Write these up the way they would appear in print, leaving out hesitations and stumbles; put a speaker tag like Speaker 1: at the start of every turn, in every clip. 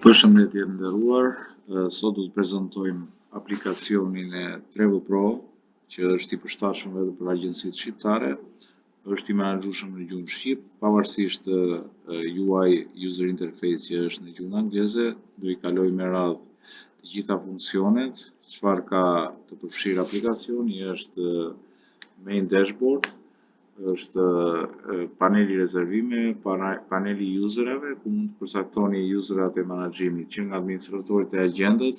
Speaker 1: Përshëndetje të nderuar, sot do të prezantojmë aplikacionin e Travel Pro, që është i përshtatshëm vetëm për agjencitë shqiptare, është i menaxhueshëm në gjuhën shqip, pavarësisht UI user interface që është në gjuhën angleze, do i kaloj me radhë të gjitha funksionet. Çfarë ka të përfshirë aplikacioni është main dashboard, është paneli rezervime, paneli userave, ku mund të përcaktoni userat e menaxhimit që nga administratorët e agjendët,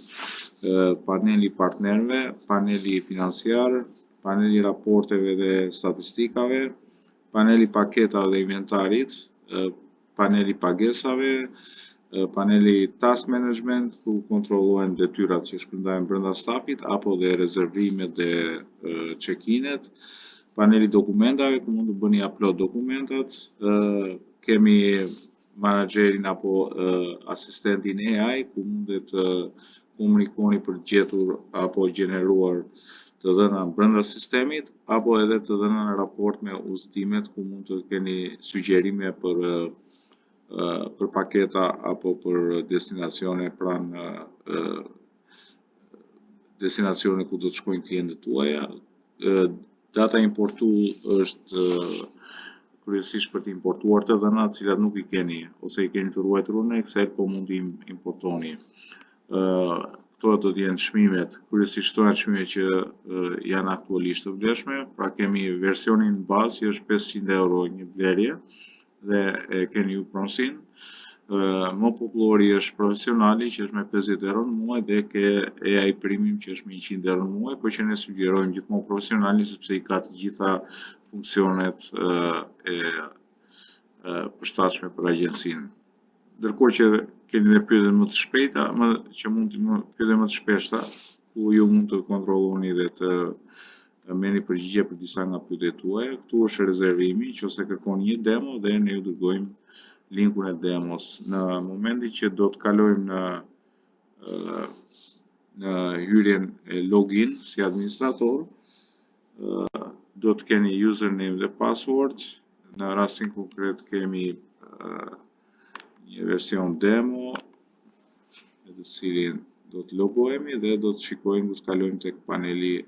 Speaker 1: paneli partnerëve, paneli financiar, paneli raporteve dhe statistikave, paneli paketave dhe inventarit, paneli pagesave, paneli task management, ku kontrollohen detyrat që shpërndahen brenda stafit apo dhe rezervimet dhe check-inet, paneli dokumentave, ku mund të bëni upload dokumentat, kemi menaxherin apo asistentin AI, ku mundet të komunikoni për gjetur apo gjeneruar të dhëna brenda sistemit, apo edhe të dhëna në raport me udhëtimet, ku mund të keni sugjerime për paketa apo për destinacione pranë destinacione ku do të shkojnë klientët tuaja. Data importu është kryesisht për të importuar të dhënat të cilat nuk i keni ose i keni të ruajtur në Excel, po mund t'i importoni. Këto do të jenë çmimet, kryesisht këto janë çmimet që janë aktualisht të vlefshme, pra kemi versionin bazë që është 500 euro një blerje dhe e keni ju pronësinë. Më popullori është profesionali që është me 50 euro në muaj dhe ke AI Premium që është me 100 euro në muaj, por që ne sugjerojmë gjithmonë profesionali sepse i ka të gjitha funksionet e përshtatshme për agjencinë. Ndërkohë që keni dhe pyetje më të shpejta, që mund të pyetje më të shpeshta, ku ju mund të kontrolloni dhe të merrni përgjigje për disa nga pyetjet tuaja. Këtu është rezervimi, nëse kërkoni një demo dhe ne ju dërgojmë linkun e demos. Në momentin që do të kalojmë në hyrjen e login si administrator, do të keni username dhe password. Në rastin konkret kemi një version demo, në të cilin do të logohemi dhe do të shikojmë, do të kalojmë tek paneli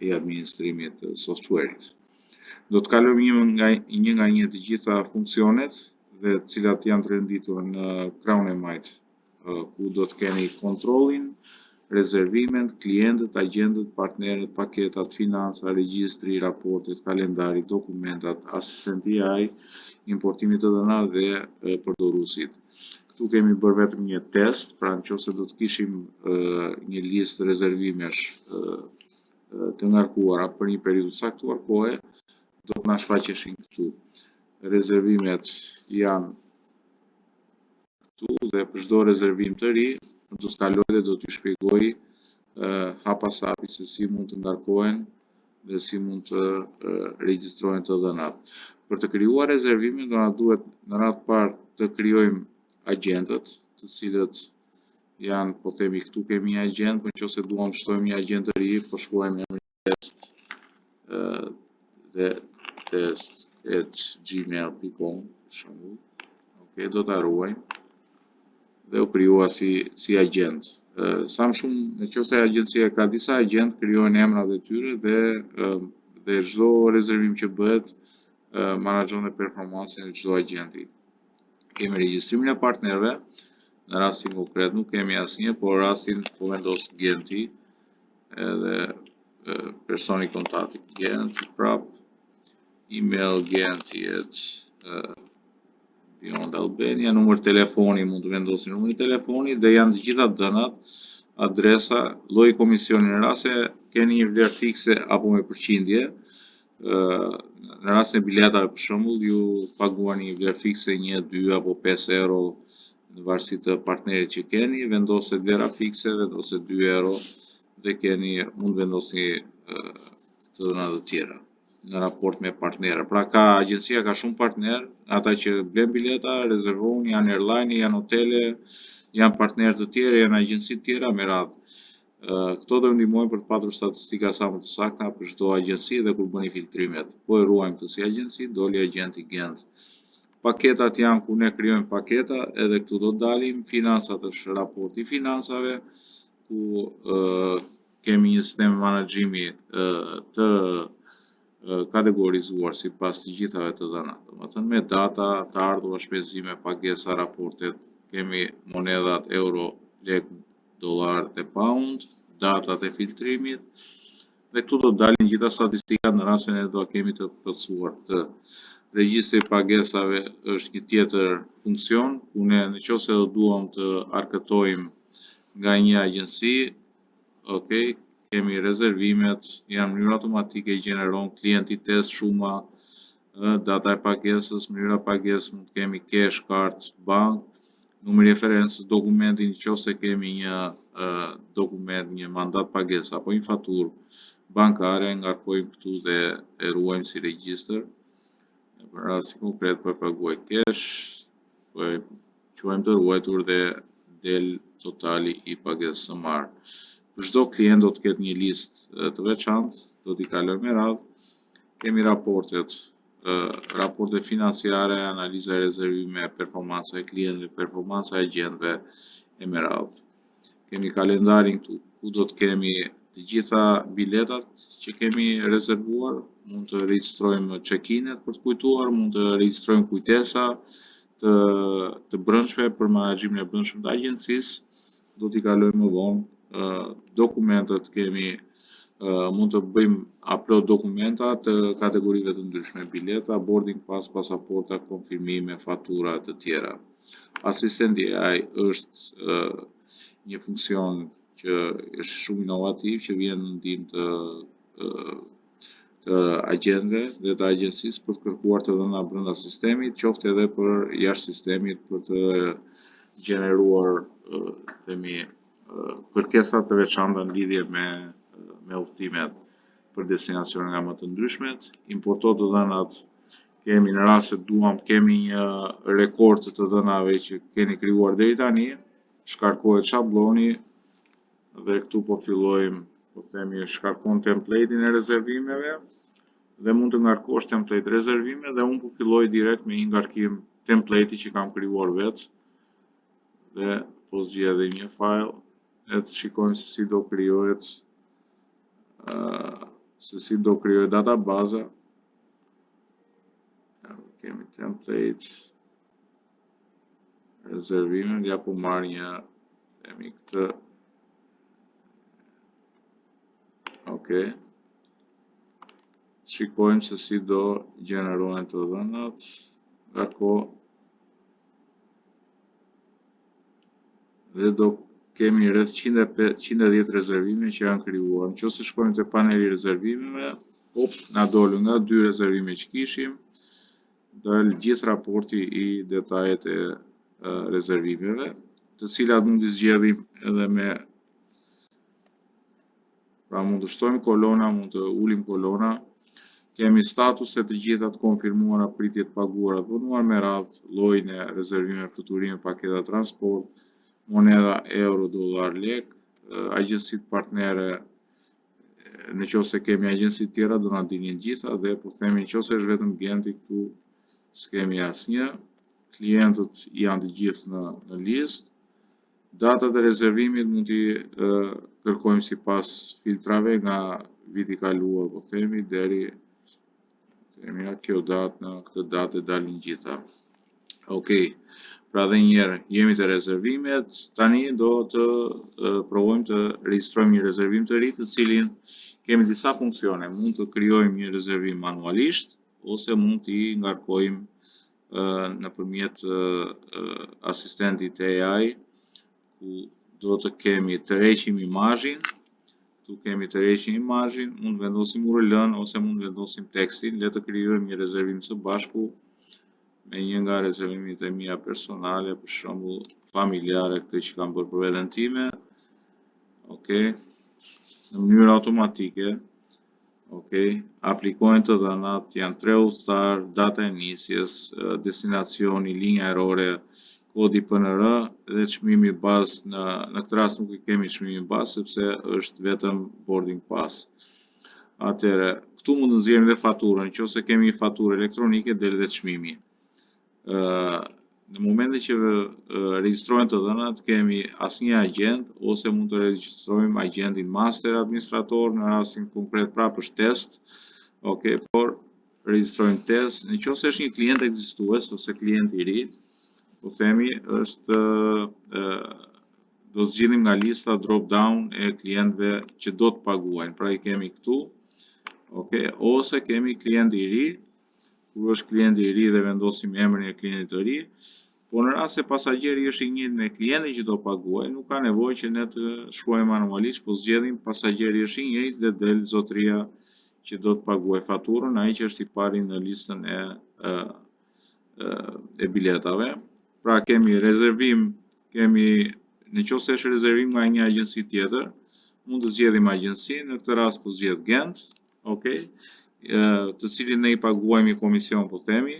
Speaker 1: i administrimit të software-it. Do të kalojmë një nga një të gjitha funksionet dhe të cilat janë të renditur në krahun e majt, ku do të keni kontrollin, rezervimet, klientët, agjendët, partnerët, paketat, financa, regjistri, raportet, kalendari, dokumentat, asistenti AI, importimit të dhënave dhe përdoruesit. Këtu kemi bërë vetëm një test, pra nëse do të kishim një listë rezervimesh të ngarkuara për një periudhë caktuar kohe, do të na shfaqeshin këtu. Rezervimet janë këtu dhe për çdo rezervim të ri do të kaloj dhe do t'ju shpjegoj hap pas hapi se si mund të ngarkohen dhe si mund të regjistrohen të dhënat. Për të krijuar rezervimin do na duhet në radhë parë të krijojmë agjendët, të cilët janë, po themi këtu kemi një agjend, por nëse duam të shtojmë një agjend të ri, po shkruajmë emrin test dhe test@gmail.com për shembull. Okej, do ta ruajmë dhe u krijua si agjend. Sa më shumë, nëse agjencia ka disa agjend, krijohen emrat e tyre dhe çdo rezervim që bëhet menaxhon dhe performancën e çdo agjendi. Kemi regjistrimin e partnerëve. Në rastin konkret nuk kemi asnjë, por rastin po vendos Genti edhe personi kontakti Genti prap, email Genti@ Beyond Albania, numër telefoni mund të vendosni numrin e telefonit dhe janë të gjitha dhënat, adresa, lloji komisioni në rast se keni një vlerë fikse apo me përqindje. Në rastin e biletave për shembull, ju paguani një vlerë fikse 1, 2 apo 5 euro në varësi të partnerit që keni, vendoset vlera fikse, vendoset 2 euro dhe mund vendosni të dhëna të tjera në raport me partnerë. Pra agjencia ka shumë partnerë, ata që blen bileta, rezervojnë, janë airline, janë hotele, janë partnerë të tjerë, janë agjenci të tjera me radhë. Këto do ndihmojnë për të patur statistika sa më të sakta për çdo agjenci dhe kur bëni filtrimet. Po e ruajmë këtë si agjenci, doli agenti Gent Paketat janë ku ne krijojmë paketa, edhe këtu do dalim. Finansat është raporti i finansave, ku kemi një sistem menaxhimi të kategorizuar sipas të gjithave të dhënave. Domethënë me data, të ardhura, shpenzime, pagesa, raportet, kemi monedhat euro, lek, dollar dhe pound, datat e filtrimit, dhe këtu do dalin gjitha statistikat në rastin e do kemi të plotësuar këtë. Regjistri i pagesave është një tjetër funksion, ku ne nëse do duam të arkëtojmë nga një agjenci, kemi rezervimet, janë mënyrë automatike i gjeneron klienti test, shuma, data e pagesës, mënyra pagesës, mund të kemi cash, kart, bank, numri referencës, dokumentin nëse kemi një dokument, një mandat pagese apo një faturë bankare, ngarkojmë këtu dhe e ruajmë si regjistër. Për rasti konkret për paguaj cash, quajmë të ruajtur dhe del totali i pagesës së marrë. Për çdo klient do të ketë një listë të veçantë, do t'i kalojmë me radhë. Kemi raportet, raporte financiare, analiza e rezervime, performanca e klientëve, performanca e agentëve e me radhë. Kemi kalendarin këtu, ku do të kemi të gjitha biletat që kemi rezervuar, mund të regjistrojmë check-in-et për të kujtuar, mund të regjistrojmë kujtesa të brendshme për menaxhimin e brendshëm të agjencisë, do t'i kalojmë më vonë. Dokumentet kemi, mund të bëjmë upload dokumenta të kategorive të ndryshme, bileta, boarding pass, pasaporta, konfirmime, fatura të tjera. Asistenti AI është një funksion që është shumë inovativ, që vjen në ndihmë të agjentëve dhe të agjencisë për të kërkuar të dhëna brenda sistemit, qoftë edhe për jashtë sistemit për të gjeneruar kërkesa të veçanta në lidhje me udhëtimet për destinacione nga më të ndryshmet. Importo të dhënat kemi në rast se duam, kemi një rekord të dhënave që keni krijuar deri tani, shkarkohet shabloni dhe këtu po fillojmë, po themi, shkarkon template-in e rezervimeve dhe mund të ngarkosh template rezervime dhe unë po filloj direkt me një ngarkim template-i që kam krijuar vetë dhe po zgjedh një file e të shikojmë se si do krijohet databaza. Kemi template rezervime, ja po marr një, kemi këtë. Shikojmë se si do gjenerohen të dhënat, ngarko dhe do kemi rreth 110 rezervime që janë krijuar. Nëse shkojmë te paneli rezervimeve, na dolën nga 2 rezervime që kishim, dal gjithë raporti i detajet e rezervimeve, të cilat mund t'i zgjedhim edhe me, pra mund të shtojmë kolona, mund të ulim kolona. Kemi statuset të gjitha të konfirmuara, pritje të paguara, vonuar me radhë, llojin e rezervimeve, fluturime, paketa transport, moneda euro, dollar, lek, agjencitë partnere, nëse kemi agjenci të tjera do na dilin gjitha, dhe po themi nëse është vetëm Genti këtu s'kemi asnjë. Klientët janë të gjithë në listë. Datat e rezervimit mund t'i kërkojmë sipas filtrave nga viti i kaluar, po themi, deri nga kjo datë, në këtë datë dalin gjitha. Pra dhe njerë, jemi të rezervimet, tani do të provojmë të regjistrojmë një rezervim të ri, të cilin kemi disa funksione, mund të krijojmë një rezervim manualisht, ose mund t'i ngarkojmë nëpërmjet asistentit AI, ku do të kemi të reqim imazhin, mund të vendosim URL-n ose mund të vendosim tekstin, le të krijojmë një rezervim së bashku me një nga rezervimet e mia personale, për shembull familjare, këtë që kam bërë për veten time. Në mënyrë automatike, aplikojnë të dhënat, janë 3 udhëtar, data e nisjes, destinacioni, linja erore, kodi PNR dhe çmimi bazë. Në këtë rast nuk i kemi çmimin bazë sepse është vetëm boarding pass. Atëherë, këtu mund të nxjerrim dhe faturën, nëse kemi një faturë elektronike del dhe çmimi. Në momentin që regjistrohen të dhënat, kemi asnjë agent ose mund të regjistrojmë agentin master administrator në rastin konkret prapë është test, por regjistrojmë test. Nëse është një klient ekzistues ose klient i ri, po themi është do zgjidhim nga lista drop down e klientëve që do të paguajnë. Pra i kemi këtu, ose kemi klient i ri. Kur është klienti i ri dhe vendosim emrin e klientit të ri, po në rast se pasagjeri është i njëjtë me klientin që do paguajë, nuk ka nevojë që ne të shkruajmë manualisht, po zgjedhim pasagjeri është i njëjtë dhe del zotëria që do të paguajë faturën, ai që është i pari në listën e biletave. Pra kemi rezervim, nëse është rezervim nga një agjenci tjetër, mund të zgjedhim agjencinë, në këtë rast po zgjedh Gent, të cilin ne i paguajmë komision, po themi.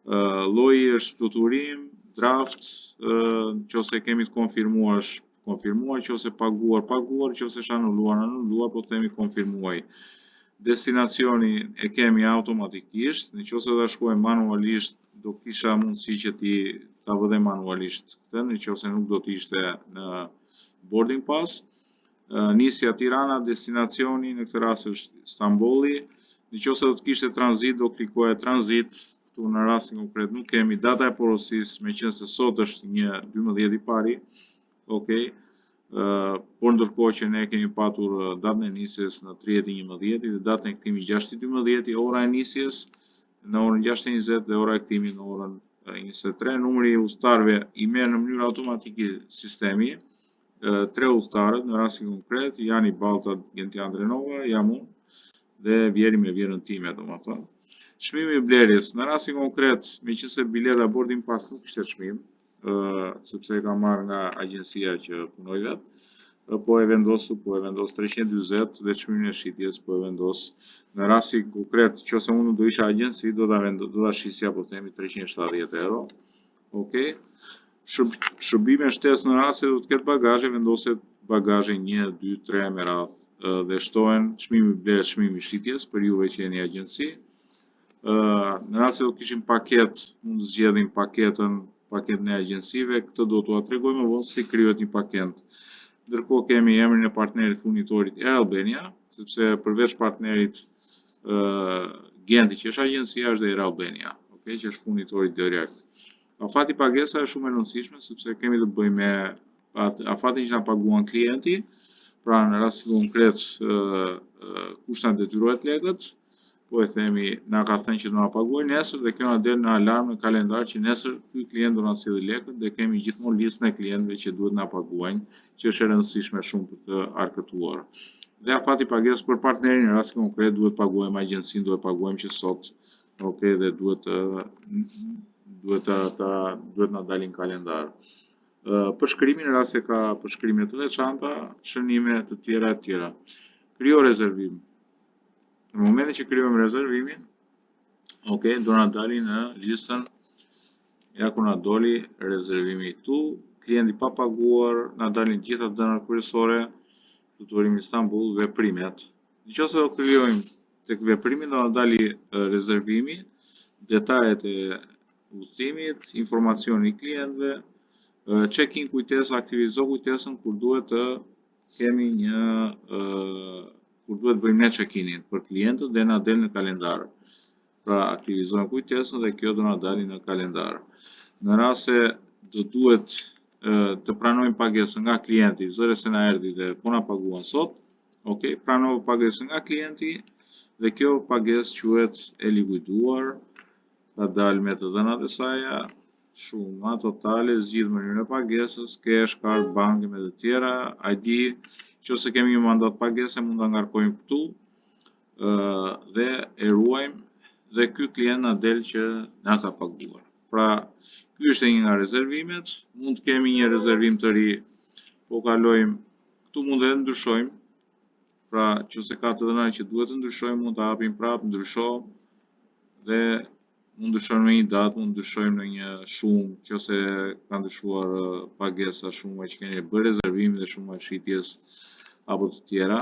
Speaker 1: Lloji është fluturim, draft, nëse kemi të konfirmuar, nëse paguar, nëse është anuluar, po themi konfirmuaj. Destinacioni e kemi automatikisht, nëse ta shkruajmë manualisht, do kisha mundësi që ta vëdhem manualisht këtë, nëse nuk do të ishte në boarding pass. Nisja Tirana, destinacioni në këtë rast është Istanbuli. Nëse do të kishte tranzit, do klikoja tranzit. Këtu në rastin konkret nuk kemi data e porosisë, meqense sot është 12 i pari, por ndërkohë që ne kemi patur datën e nisjes në 30/11 dhe datën e kthimit 6/12, ora e nisjes në orën 6:20 dhe ora e kthimit në orën 23. Numri i udhëtarëve i merr në mënyrë automatike sistemi. 3 udhëtarët në rastin konkret janë i Ballta, Gentian Drenova, jam unë dhe Vjeri me vjerën time, domethënë. Çmimi i blerjes, në rastin konkret, meqense bileta boarding pass nuk ishte çmim, sepse e kam marrë nga agjencia që punoj vet, po e vendos 340 dhe çmimin e shitjes po e vendos. Në rastin konkret, nëse unë do isha agjenci, do ta shisja, po themi 370 euro. Shërbime shtesë, në rast se do të ketë bagazhe, vendoset bagazhe 1, 2, 3 me radhë dhe shtohen çmimi i blerjes, çmimi i shitjes për juve që jeni agjenci. Në rast se do kishim paket, mund të zgjedhim paketën e agjencive. Këtë do t'ua tregoj më vonë si krijohet një paketë. Ndërkohë kemi emrin e partnerit furnitorit Air Albania, sepse përveç partnerit Genti që është agjencia, është dhe Air Albania, që është furnitori direkt. Afati pagesa është shumë e rëndësishme, sepse kemi të bëjmë me afatin që na paguan klienti, pra në rastin konkret kush na detyrohet lekët, po e themi na ka thënë që do na paguajë nesër dhe kjo na del në alarm në kalendar që nesër ky klient do na sjellë lekët dhe kemi gjithmonë listën e klientëve që duhet na paguajnë, që është e rëndësishme shumë për të arkëtuar. Dhe afati pagesës për partnerin, në rastin konkret duhet paguajmë agjencinë, duhet paguajmë që sot, dhe duhet na dalin kalendar. Përshkrimi, në rast se ka përshkrime të veçanta, shënime të tjera e tjera. Krijo rezervim. Në momentin që krijojmë rezervimin, do na dali në listën, ja ku na doli rezervimi këtu, klienti pa paguar, na dalin gjitha dhënat kryesore, fluturimi Istanbul, veprimet. Nëse do krijojmë tek veprimi, do na dali rezervimi, detajet e udhëtimit, informacioni i klientëve, check-in kujtesë, aktivizo kujtesën kur duhet të kemi kur duhet bëjmë ne check-inin për klientët dhe na del në kalendar. Pra aktivizojmë kujtesën dhe kjo do na dali në kalendar. Në rast se do duhet të pranojmë pagesën nga klienti, zëre se na erdhi dhe po na paguan sot, pranojmë pagesën nga klienti dhe kjo pagesë quhet e likuiduar, ka dalë me të dhënat e saj, shuma totale, zgjidh mënyrën e pagesës, cash, card, bank me të tjera, ID. Nëse kemi një mandat pagese, mund ta ngarkojmë këtu dhe e ruajmë dhe ky klient na del që na ka paguar. Pra, ky është një nga rezervimet. Mund të kemi një rezervim të ri, po kalojmë këtu, mund të ndryshojmë. Pra, nëse ka të dhëna që duhet të ndryshojmë, mund ta hapim prapë, ndrysho dhe mund ndryshojmë në një datë, mund ndryshojmë në një shumë, nëse ka ndryshuar pagesa, shuma që keni bërë rezervim dhe shuma shitjes apo të tjera.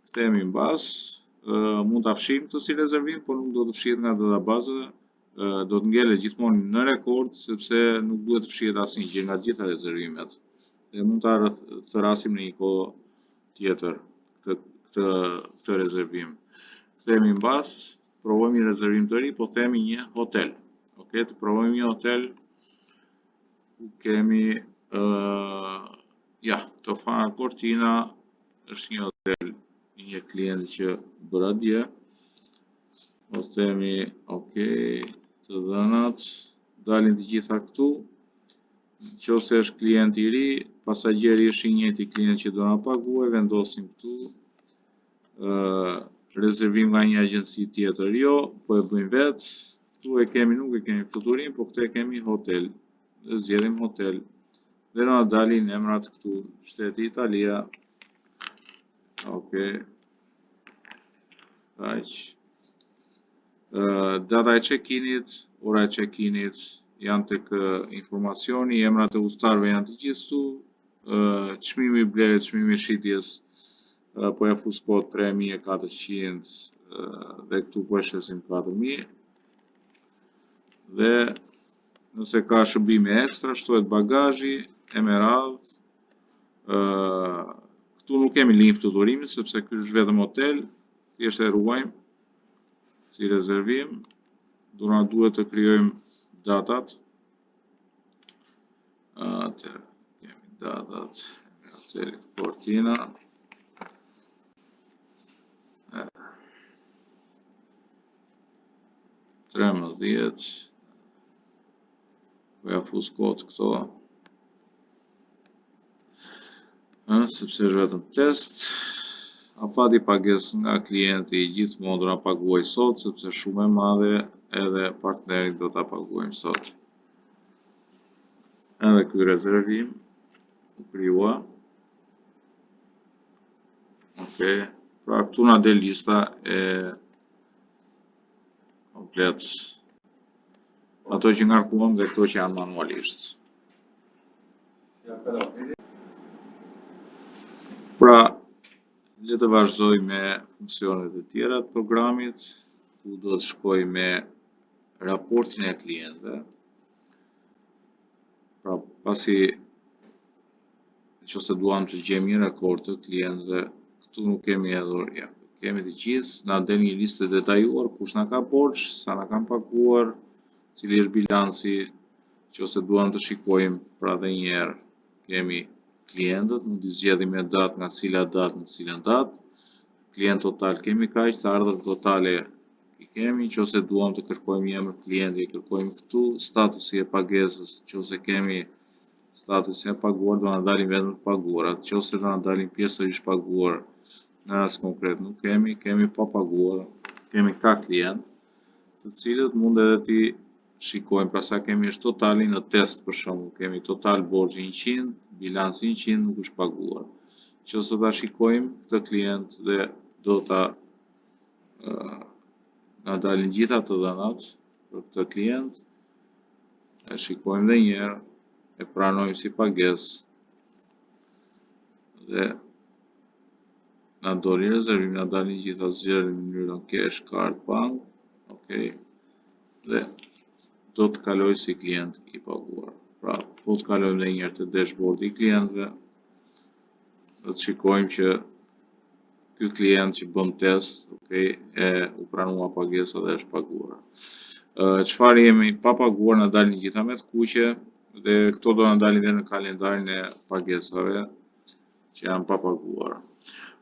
Speaker 1: Kthehemi mbas, mund ta fshijmë këtë si rezervim, por nuk do të fshihet nga databaza do të ngelet gjithmonë në rekord sepse nuk duhet të fshihet asnjë gjë nga të gjitha rezervimet. Dhe mund ta thrasim në një kohë tjetër këtë rezervim. Kthehemi mbas, provojmë një rezervim të ri, po themi një hotel. Okej, të provojmë një hotel ku kemi Tofana Cortina, është një hotel i një klienti që bëra dje. Po themi okej, të dhënat dalin të gjitha këtu. Nëse është klient i ri, pasagjeri është i njëjti klient që do na paguaj, vendosim këtu rezervim nga një agjenci tjetër. Jo, po e bëjmë vetë. Këtu e kemi, nuk e kemi fluturim, po këtu e kemi hotel. Dhe zgjedhim hotel. Dhe na dalin emrat këtu, shteti Italia. Okej. Kaq. Data e check-init, ora e check-init janë tek informacioni, emrat e udhëtarëve janë të gjithë këtu. Çmimi i blerjes, çmimi i shitjes, po ja fus kod 3400 dhe këtu po e shesim 4000. Dhe nëse ka shërbime ekstra, shtohet bagazhi e me radhë. Këtu nuk kemi linjë fluturimi sepse ky është vetëm hotel, thjesht e ruajmë si rezervim. Duna duhet të krijojmë datat. Atëherë, kemi datat e hotelit Cortina. $13. Po ja fus kod këto. Sepse është vetëm test. Afati pagesë nga klienti gjithmonë do na paguaj sot sepse është shumë e madhe, edhe partnerin do ta paguajmë sot. Edhe ky rezervim u krijua. Okej. Pra këtu na del lista e komplet. Ato që ngarkuam dhe këto që janë manualisht. Pra, le të vazhdoj me funksionet e tjera të programit, ku do të shkoj me raportin e klientëve. Pra, pasi nëse duam të gjejmë një rekord të klientëve, këtu nuk kemi hedhur, kemi të gjithë, na del një listë detajuar, kush na ka borxh, sa na kanë paguar, cili është bilanci, nëse duam të shikojmë, pra edhe një herë, kemi klientët, mund t'i zgjedhim me datë nga cila datë në cilën datë. Klient total kemi kaq, të ardhurë totale i kemi, nëse duam të kërkojmë një emër klienti, kërkojmë këtu, statusi e pagesës, nëse kemi statusi e paguar, do na dalin vetëm të paguarat, nëse do na dalin pjesërisht paguar, në rast konkret nuk kemi, kemi pa paguar, kemi ka klient, të cilët mund edhe ti shikojmë, pra sa kemi është totali në test për shembull, kemi total borxhi 100, bilanci 100, nuk është paguar. Nëse ta shikojmë këtë klient dhe do ta na dalin gjitha të dhënat për këtë klient, e shikojmë edhe një herë, e pranojmë si pagesë dhe na doli rezervim, na dalin gjitha zgjedhjen në mënyrën cash, card, bank, okej, dhe do të kaloj si klient i paguar. Pra, po të kalojmë edhe një herë te dashboardi i klientëve, do të shikojmë që ky klient që bëm test, okej, u pranua pagesa dhe është paguar. Çfarë jemi pa paguar na dalin gjitha me të kuqe dhe këto do na dalin edhe në kalendarin e pagesave që janë pa paguar.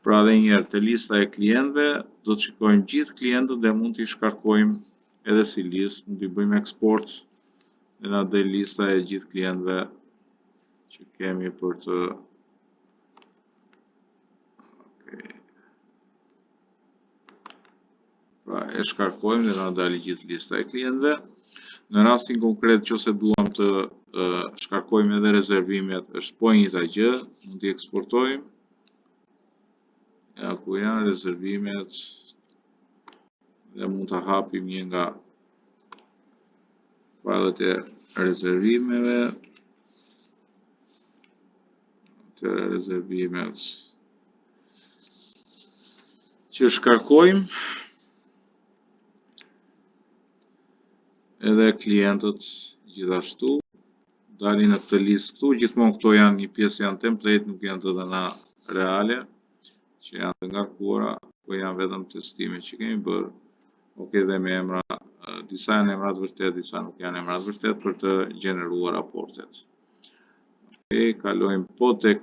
Speaker 1: Pra edhe një herë te lista e klientëve do të shikojmë gjithë klientët dhe mund t'i shkarkojmë edhe si listë, mund t'i bëjmë eksport dhe na del lista e gjithë klientëve që kemi për të Pra, e shkarkojmë dhe na dalin gjithë lista e klientëve. Në rastin konkret, nëse duam të shkarkojmë edhe rezervimet, është po njëjta gjë, mund t'i eksportojmë. Ja ku janë rezervimet dhe mund ta hapim një nga fajlet e rezervimeve. Të rezervimet që shkarkojmë. edhe klientët gjithashtu. Dalin në këtë listë këtu, gjithmonë këto janë një pjesë janë template, nuk janë të dhëna reale, që janë të ngarkuara, po janë vetëm testime që kemi bërë, dhe me emra, disa janë emrat vërtet, disa nuk janë emrat vërtet për të gjeneruar raportet. Kalojmë po tek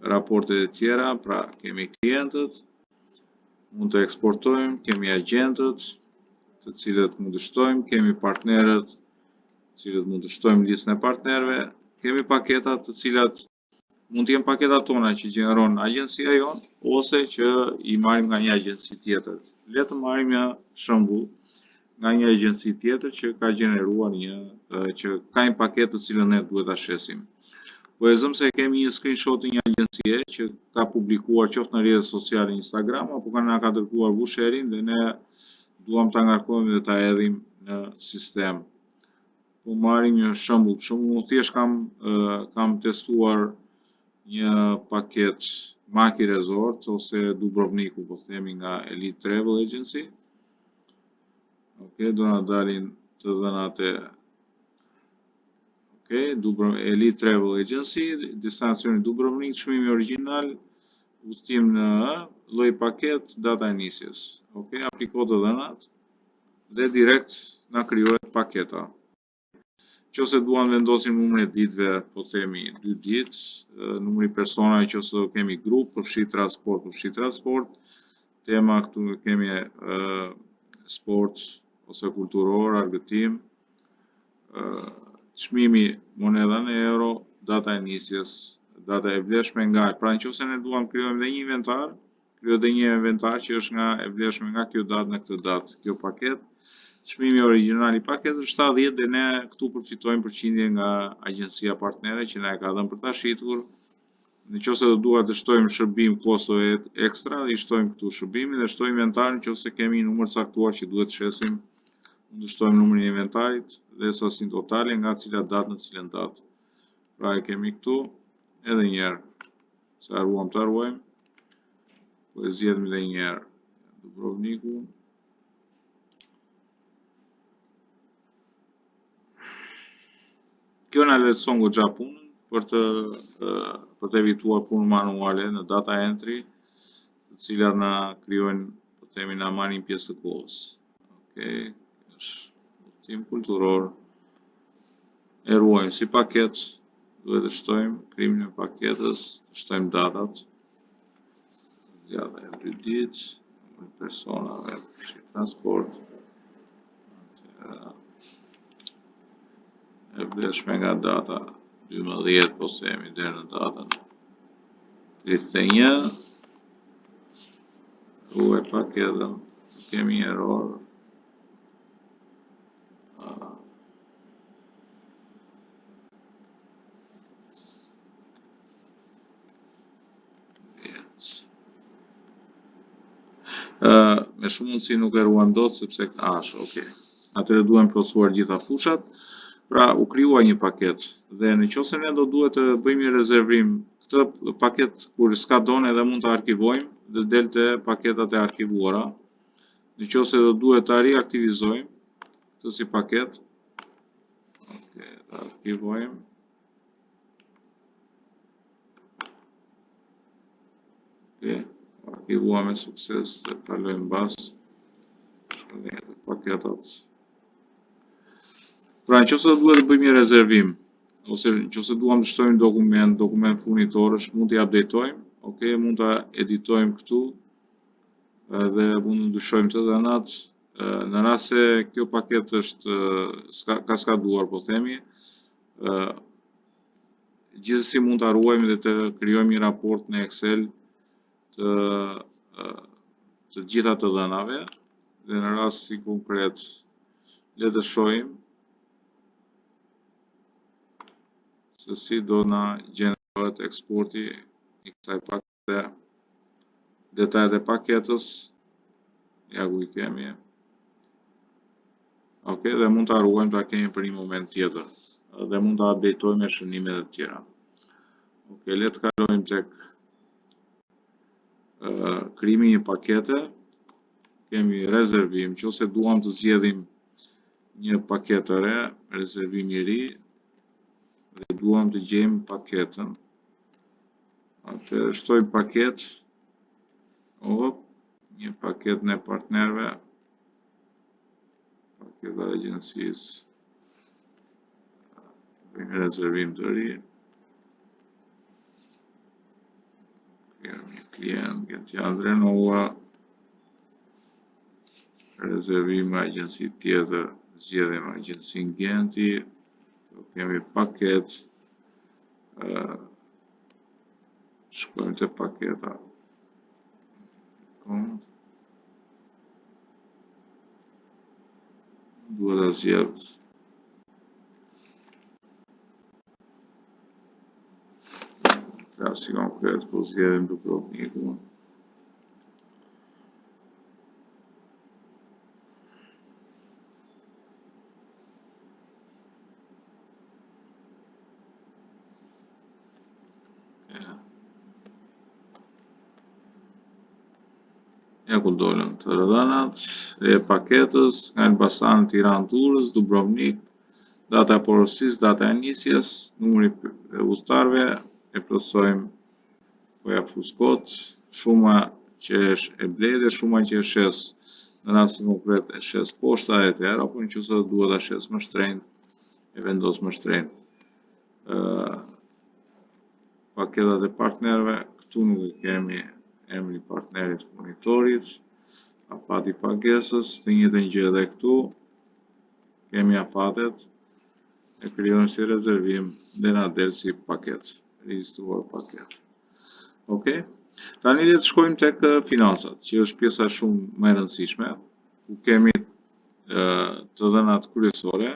Speaker 1: raportet e tjera, pra kemi klientët, mund të eksportojmë, kemi agentët, të cilët mund të shtojmë, kemi partnerët, të cilët mund të shtojmë listën e partnerëve, kemi paketat të cilat mund të jenë paketat tona që gjeneron agjencia jonë, ose që i marrim nga një agjenci tjetër. Le të marrim një shembull nga një agjenci tjetër që ka gjeneruar që ka një paketë të cilën ne duhet ta shesim. Po e zëm se kemi një screenshot të një agjencie që ka publikuar qoftë në rrjetet sociale Instagram apo na ka dërguar vusherin dhe ne duam ta ngarkojmë dhe ta hedhim në sistem. Po marrim një shembull, thjesht kam testuar një paket Maki Resort ose Dubrovniku, po themi nga Elite Travel Agency. Do na dalin të dhënat e Elite Travel Agency, destinacioni Dubrovnik, çmimi origjinal, udhëtim në lloj paket, data e nisjes. Apliko të dhënat dhe direkt na krijohet paketa. Nëse duam vendosim numrin e ditëve, po themi 2 ditë, numri personave nëse do kemi grup, përfshi transport, tema këtu kemi sport ose kulturor, argëtim, çmimi monedha në euro, data e nisjes, data e vlefshme nga. Pra nëse ne duam krijojmë dhe një inventar, krijohet dhe një inventar që është nga e vlefshme nga kjo datë në këtë datë, kjo paket. Çmimi origjinal i paketës është 70 dhe ne këtu përfitojmë përqindje nga agjencia partnere që na e ka dhënë për ta shitur. Nëse do duam të shtojmë shërbim kosto ekstra, i shtojmë këtu shërbimin dhe shtojmë inventar nëse kemi një numër caktuar që duhet të shesim, mund të shtojmë numrin e inventarit dhe sasinë totale nga cila datë në cilën datë. Pra e kemi këtu edhe një herë, se haruam ta ruajmë, po e zgjedhim edhe një herë Dubrovniku. Kjo na lehtëson goxha punën për të evituar punë manuale në data entry, të cilat na krijojnë, po themi na marrin pjesë të kohës. Është udhëtim kulturor. E ruajmë si paketë, duhet të shtojmë krimin e paketës, të shtojmë datat. Data e 2 ditë, personave, transport. E vlefshme nga data 12, po themi deri në datën 31. Ruaj paketën, kemi error. Me shumë mundësi nuk e ruajm dot sepse atëherë duhen plotësuar gjitha fushat. Pra u krijua një paket dhe nëse ne do duhet të bëjmë një rezervim, këtë paket kur s'ka don edhe mund ta arkivojmë dhe delte paketat e arkivuara. Nëse do duhet ta riaktivizojmë këtë si paket, ta arkivojmë. Arkivuam me sukses dhe kalojmë bas shkëndijë paketat. Pra nëse do duhet të bëjmë një rezervim, ose nëse duam të shtojmë dokument furnitorësh, mund t'i updatojmë, mund ta editojmë këtu dhe mund të ndryshojmë të dhënat. Në rast se kjo paket është ka skaduar, po themi, gjithsesi mund ta ruajmë dhe të krijojmë një raport në Excel të gjitha të dhënave dhe në rastin konkret le të shohim se si do na gjenerohet eksporti i kësaj pakete, detajet e paketës, ja ku i kemi. Dhe mund ta ruajmë, ta kemi për një moment tjetër dhe mund ta updatojmë me shënimet e tjera. Le të kalojmë tek krijimi një pakete. Kemi rezervim, nëse duam të zgjedhim një paketë të re, rezervim i ri, dhe duam të gjejmë paketën. Atëherë shtojmë paketë, një paketë në partnerve, paketa e agjencisë, bëjmë rezervim të ri, kemi klient, Gentian Drenova, rezervim e agjenci tjetër, zgjedhjem agjencin Genti, kemi paketë, shkojmë të paketa. Duhet ta zgjedh. Si konkret, po zgjedhim Dubrovnikun. Ja ku dolën të rëdhënat e paketës nga Elbasan, Tiranë, Durrës, Dubrovnik, data e porositisë, data e nisjes, numri e udhëtarëve, e plotësojmë po ja fus kod, shuma që është e blerjes, shuma që e shes në rastin konkret e shes poshta e tërë, apo nëse duhet ta shes më shtrenjtë, e vendos më shtrenjtë. Paketat e partnerëve, këtu nuk e kemi emri partnerit monitorit, afati pagesës, të njëjtën gjë edhe këtu, kemi afatet, e krijojmë si rezervim dhe na del si paketë, regjistruar paketë. Okej? Tani le të shkojmë tek financat, që është pjesa shumë më e rëndësishme, ku kemi të dhënat kryesore,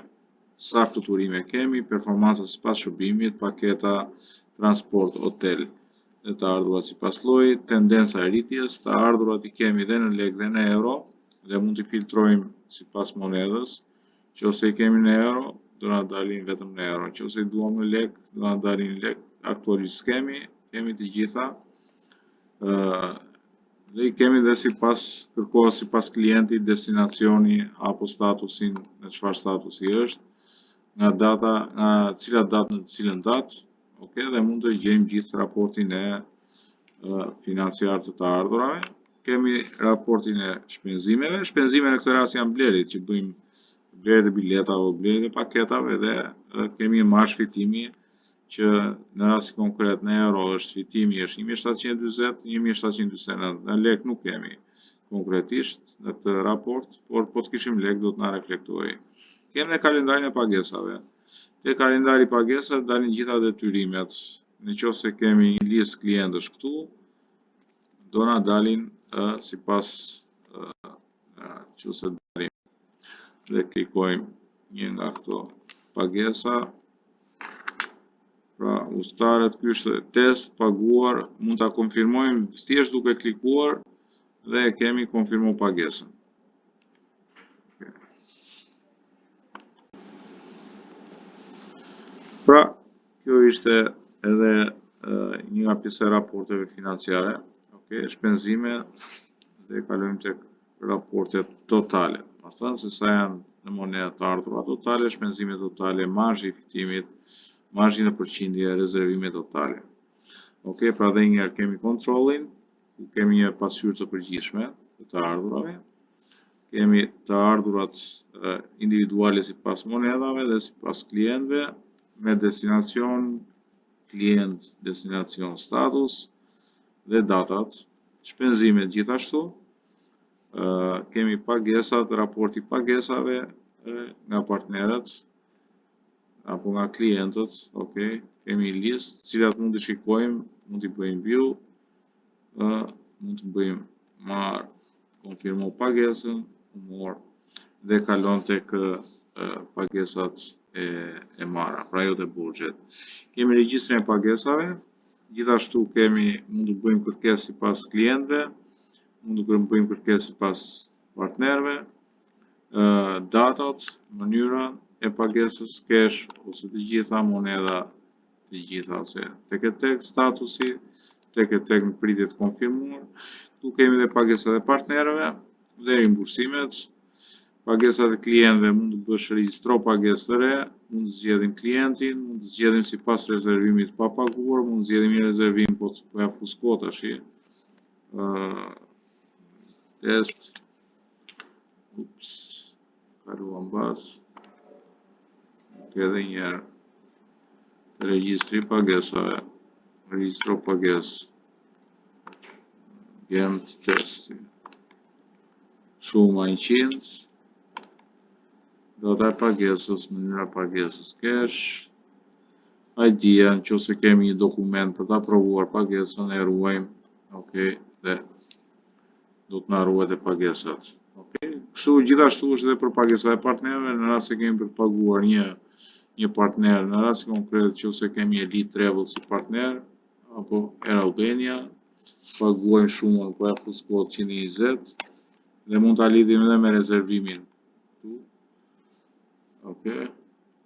Speaker 1: sa fluturime kemi, performanca sipas shërbimit, paketa, transport, hotel, dhe të ardhurat sipas llojit, tendenca e rritjes, të ardhurat i kemi dhe në lek dhe në euro, dhe mund t'i filtrojmë sipas monedhës. Nëse i kemi në euro, do na dalin vetëm në euro. Nëse i duam në lek, do na dalin në lek. Aktualisht kemi të gjitha. Dhe i kemi dhe kërkohet sipas klientit, destinacioni apo statusin, në çfarë statusi është, nga cila datë në cilën datë, dhe mund të gjejmë gjithë raportin e financiar të ardhurave. Kemi raportin e shpenzimeve. Shpenzimet në këtë rast janë blerit, që bëjmë blerjet e biletave, blerjet e paketave, dhe kemi marrë fitimi që në rastin konkret në euro është fitimi është 1740, 1749. Në lek nuk kemi konkretisht në këtë raport, por po të kishim lek do të na reflektoj. Kemi në kalendarin e pagesave. Te kalendari i pagesave dalin gjitha detyrimet. Nëse kemi një listë klientësh këtu, do na dalin sipas nëse dalim dhe klikojmë një nga këto pagesa. Pra, udhëtarët, ky është test paguar, mund ta konfirmojmë thjesht duke klikuar dhe e kemi konfirmo pagesën. Pra, kjo ishte edhe një nga pjesë e raporteve financiare, shpenzime, dhe kalojmë tek raportet totale. Ma thënë se sa janë në monedha të ardhura totale, shpenzime totale, marzhi i fitimit, marzhi në përqindje, rezervime totale. Pra dhe njëherë kemi kontrollin, ku kemi një pasqyrë të përgjithshme të ardhurave, kemi të ardhurat individuale sipas monedhave dhe sipas klientëve, me destinacion, klient, destinacion, status dhe datat, shpenzimet gjithashtu, kemi pagesat, raporti pagesave nga partnerët apo nga klientët, kemi listë, cilat mund të shikojmë, mund t'i bëjmë view, mund të bëjmë marr, konfirmo pagesën, dhe kalon tek pagesat e marra, pra jo te burxhet. Kemi regjistrin e pagesave, gjithashtu mund të bëjmë kërkesë sipas klientëve, mund të bëjmë kërkesë sipas partnerëve, datat, mënyrën e pagesës, cash ose të gjitha, monedha të gjitha, ose tek e tek statusi, tek e tek në pritje të konfirmuar. Tu kemi dhe pagesat e partnerëve dhe rimbursimet, pagesat e klientëve mund të bësh regjistro pagesë të re, mund të zgjedhim klientin, mund të zgjedhim sipas rezervimit pa paguar, mund të zgjedhim një rezervim po ja fusko tash. Test. Ups. Kaluam bas. Edhe një herë. Regjistri pagesave. Regjistro pagesë. Gent testi. Shuma 100. Data e pagesës, mënyra e pagesës cash. ID-ja, nëse kemi një dokument për të aprovuar pagesën, e ruajmë. Okej, dhe do të na ruhet e pagesat. Okej. Kështu gjithashtu është edhe për pagesat e partnerëve, në rast se kemi për të paguar një partner, në rast konkret nëse kemi Elite Travel si partner apo Air Albania, paguajmë shumën po ja fuskohet 120 dhe mund ta lidhim edhe me rezervimin. Okej.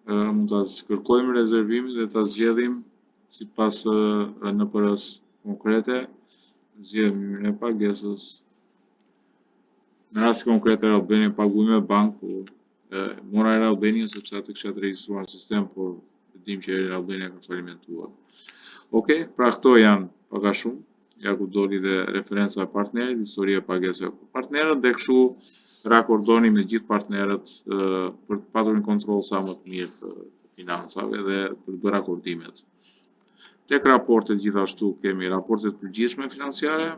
Speaker 1: Mund ta kërkojmë rezervimin dhe ta zgjedhim sipas NPR-s konkrete, zgjedhim mënyrën e pagesës. Në rast konkret Air Albania paguajmë me bankë, mora Air Albania sepse atë kisha të regjistruar në sistem, por dim që Air Albania ka falimentuar. Okej, pra këto janë pak a shumë, ja ku doli dhe referenca e partnerit, historia e pagesave për partnerët dhe kështu rakordoni me gjithë partnerët për të patur një kontroll sa më të mirë të financave dhe për të bërë rakordimet. Tek raportet gjithashtu kemi raportet përgjithshme financiare,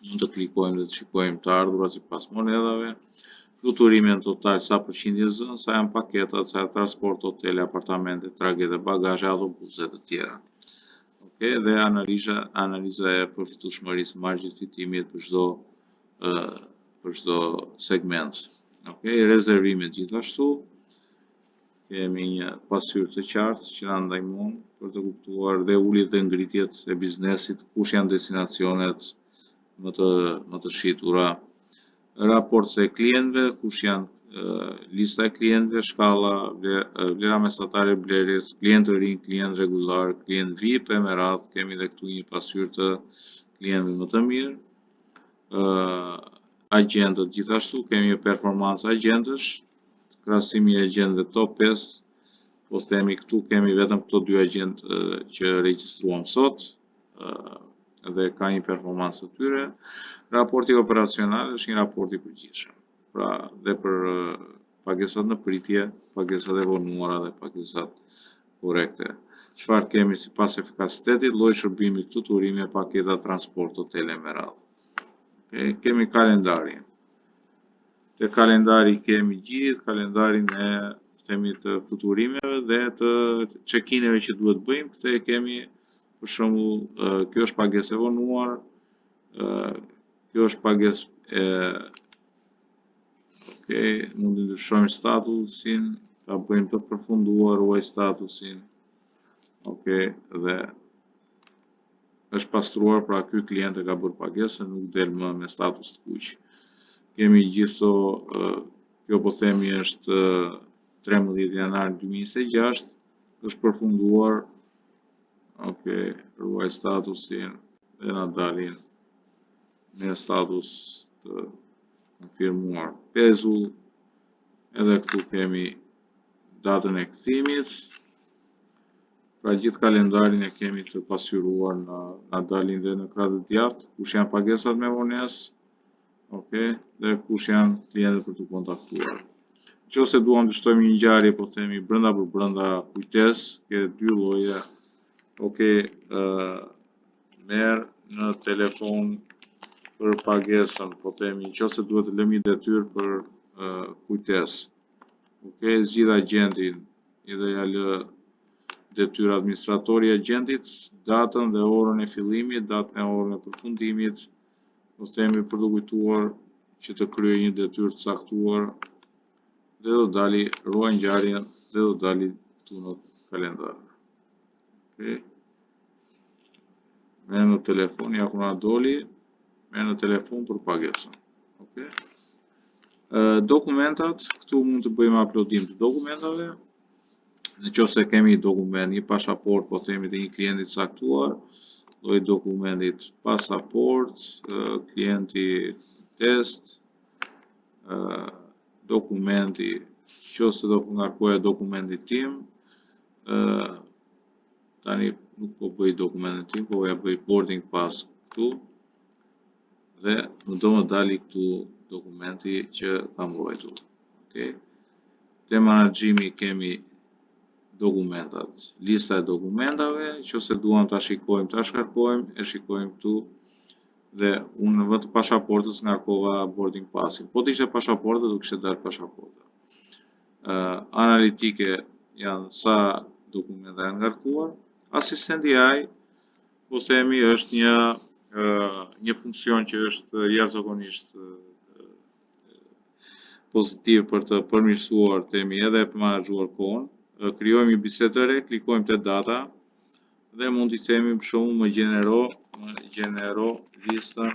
Speaker 1: mund të klikojmë dhe të shikojmë të ardhurat sipas monedhave, fluturimin total, sa përqindje zënë, sa janë paketat, sa janë transport, hotele, apartamente, tragete, bagazhe, autobuse dhe të tjera. Okej, dhe analiza e përfitueshmërisë, margjit fitimit për çdo segment. Okej, rezervimet gjithashtu. Kemi një pasqyrë të qartë që na ndihmon për të kuptuar dhe uljet dhe ngritjet e biznesit, kush janë destinacionet më të shitura. Raportet e klientëve, kush janë lista e klientëve, shkalla, vlera mesatare e blerjes, klient të rinj, klient rregullar, klient VIP e me radhë, kemi edhe këtu një pasqyrë të klientëve më të mirë. Agjentët gjithashtu, kemi performancë agjentësh, krahasimi i agjentëve top 5, po themi këtu kemi vetëm këto 2 agjentë që regjistruam sot dhe ka një performancë të tyre. Raporti operacional është një raport i përgjithshëm. Pra dhe për pagesat në pritje, pagesat e vonuara dhe pagesat korrekte. Çfarë kemi sipas efikasitetit, lloj shërbimi, fluturime, paketa, transport, hotele me radhë. Kemi kalendarin. Te kalendari kemi gjithë kalendarin e të fluturimeve dhe të check-ineve që duhet bëjmë. Këte kemi për shembull, kjo është pagesë e vonuar, kjo është pagesë Okej, mund të ndryshojmë statusin, ta bëjmë të përfunduar, ruaj statusin. Okej, dhe është pastruar, pra ky klient e ka bërë pagesën, nuk del më me status të kuq. Kemi gjithso, kjo po themi është 13 janar 2026, është përfunduar. Okej, ruaj statusin dhe na dalin me status të konfirmuar pezull. Edhe këtu kemi datën e kthimit. Pra gjithë kalendarin e kemi të pasqyruar, na dalin dhe në krah të djathtë kush janë pagesat me vonesë. Okej, dhe kush janë klientët për të kontaktuar. Nëse duam të shtojmë një ngjarje, po themi brenda për brenda, kujtes, ke 2 lloje. Okej, merr në telefon për pagesën, po themi nëse duhet të lëmë një detyrë për kujtes. Okej, zgjidh agentin, edhe ja lë detyrë administratori i agentit, datën dhe orën e fillimit, datën e orën e përfundimit, po themi për të kujtuar që të kryej një detyrë të caktuar dhe do dali ruaj ngjarjen dhe do dali këtu në kalendar. Okej. Me në telefon, ja ku na doli, me në telefon për pagesën. Okej. Dokumentat, këtu mund të bëjmë uploadim të dokumentave. Nëse kemi dokument, një pasaport, po themi të një klienti të caktuar, lloji dokumentit pasaport, klienti test, dokumenti, nëse do të ngarkoja dokumenti tim, tani nuk po bëj dokumentin tim, po ja bëj boarding pass këtu dhe do më dali këtu dokumenti që kam vojtur. Okay. Te menaxhimi kemi dokumentat, lista e dokumentave, nëse duam ta shikojmë, ta shkarkojmë, e shikojmë këtu dhe unë vetë pasaportës ngarkova boarding passin. Po të ishte pasaporta, do kishte dalë pasaporta. Analitike janë sa dokumenta janë ngarkuar. Asistenti AI, po themi, është një funksion që është jashtëzakonisht pozitiv për të përmirësuar temi edhe për menaxhuar kohën. Krijojmë një bisedë të re, klikojmë te data dhe mund t'i themi për shembull më gjenero listën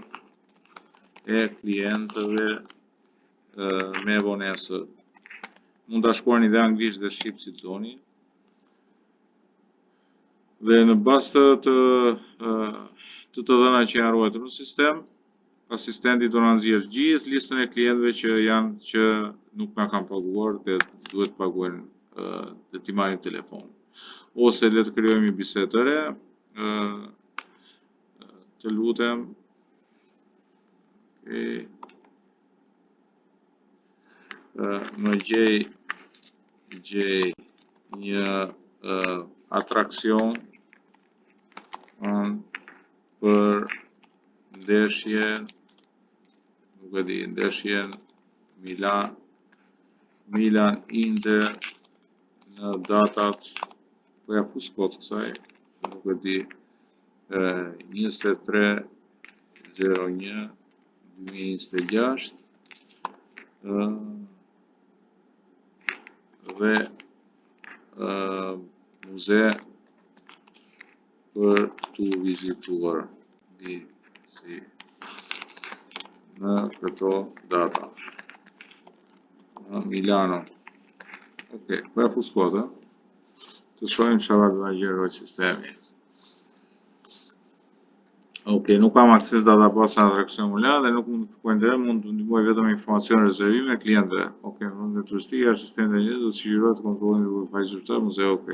Speaker 1: e klientëve me vonesë. Mund ta shkruani dhe anglisht dhe shqip si doni. Dhe në bazë të dhëna që janë ruajtur në sistem, asistenti do na nxjerrë gjithë listën e klientëve që nuk na kanë paguar dhe duhet të paguajnë dhe t'i marrim telefon. Ose le të krijojmë një bisedë të re, të lutem, më gjej një atraksion për ndeshjen, nuk e di, ndeshjen Milan Inter në datat, po ja fus kot kësaj, nuk e di, 23/01/2026 dhe muze për tu vizituar në këto data. Milano. Ok, po ja fus kot, të shohim çfarë do ta gjeroj sistemi. Ok, nuk kam akses database në atraksion Milan dhe nuk mund të kërkoj ndër, mund të ndihmoj vetëm informacion rezervime e klientëve. Ok, në turistikë asistenti i do të sugjerohet të kontrollojmë Wi-Fi zyrtar muzeu. Ok.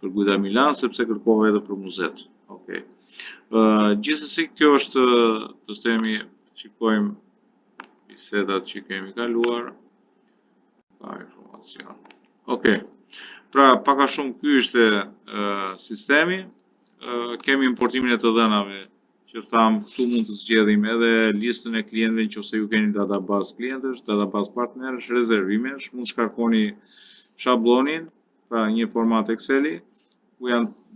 Speaker 1: Për Guida Milan sepse kërkova edhe për muzet. Ok. Gjithsesi kjo është, të themi, shikojmë bisedat që kemi kaluar. Ka informacion. Ok. Pra, pak a shumë ky ishte sistemi. Kemi importimin e të dhënave, që tham këtu mund të zgjedhim edhe listën e klientëve nëse ju keni database klientësh, database partnerësh, rezervimesh, mund shkarkoni shablonin, pra një format Excel-i, ku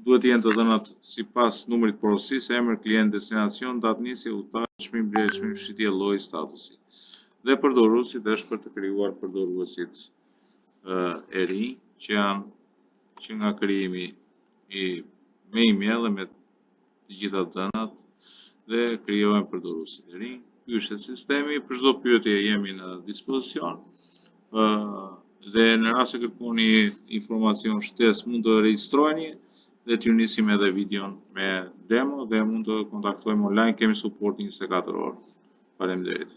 Speaker 1: duhet të jenë të dhënat sipas numrit porosis, emër, klient, destinacion, datë nisje, udhëtar, çmim, blerje, çmim, shitje, lloj, statusi. Dhe përdoruesit është për të krijuar përdoruesit e ri, që nga krijimi me email dhe me të gjitha dhënat dhe krijohen përdoruesit e ri. Ky është sistemi, për çdo pyetje jemi në dispozicion. Dhe në rast se kërkoni informacion shtesë mund të regjistroheni dhe t'ju nisim edhe videon me demo dhe mund të kontaktojmë online, kemi suport 24 orë. Faleminderit.